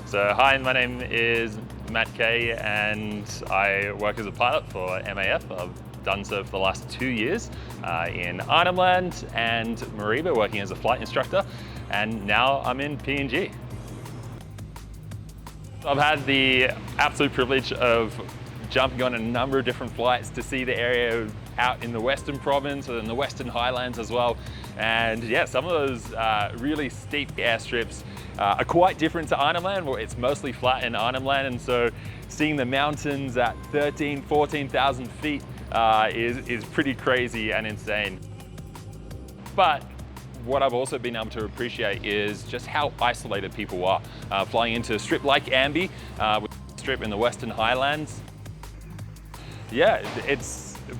So hi, my name is Matt Kaye and I work as a pilot for MAF. I've done so for the last 2 years in Arnhem Land and Mariba, working as a flight instructor, and now I'm in PNG. I've had the absolute privilege of jumping on a number of different flights to see the area out in the Western Province and the Western Highlands as well. And yeah, some of those really steep airstrips are quite different to Arnhem Land, where it's mostly flat in Arnhem Land. And so seeing the mountains at 13,000, 14,000 feet is pretty crazy and insane. But what I've also been able to appreciate is just how isolated people are. Flying into a strip like Ambi, with a strip in the Western Highlands. Yeah,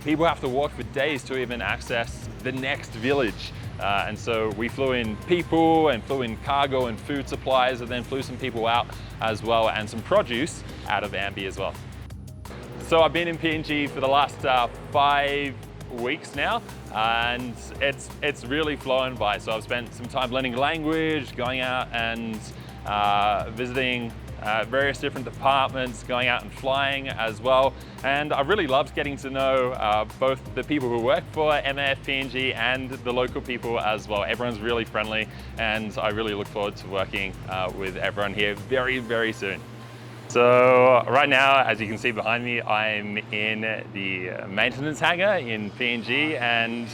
people have to walk for days to even access the next village. And so we flew in people and flew in cargo and food supplies, and then flew some people out as well, and some produce out of Ambi as well. So I've been in PNG for the last 5 weeks now, and it's really flown by. So I've spent some time learning language, going out and visiting various different departments, going out and flying as well. And I really loved getting to know both the people who work for MAF PNG and the local people as well. Everyone's really friendly, and I really look forward to working with everyone here very, very soon. So right now, as you can see behind me, I'm in the maintenance hangar in PNG, and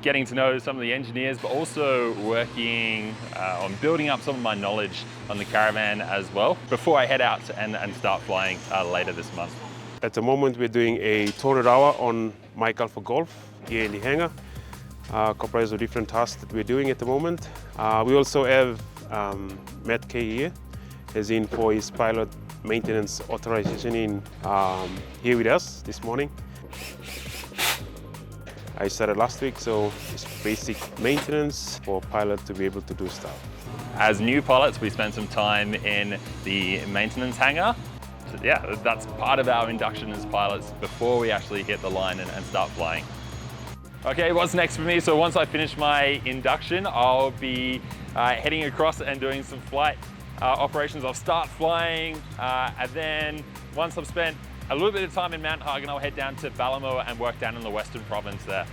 getting to know some of the engineers, but also working on building up some of my knowledge on the caravan as well, before I head out and start flying later this month. At the moment, we're doing a 200 hour on Mike Alpha Golf here in the hangar, comprised of different tasks that we're doing at the moment. We also have MAtt Kaye here, as in for his pilot maintenance authorization here with us this morning. I started last week, so it's basic maintenance for a pilot to be able to do stuff. As new pilots, we spend some time in the maintenance hangar. So yeah, that's part of our induction as pilots before we actually hit the line and start flying. Okay, what's next for me? So once I finish my induction, I'll be heading across and doing some flight operations. I'll start flying, and then once I've spent a little bit of time in Mount Hagen, I'll head down to Balamo and work down in the Western Province there.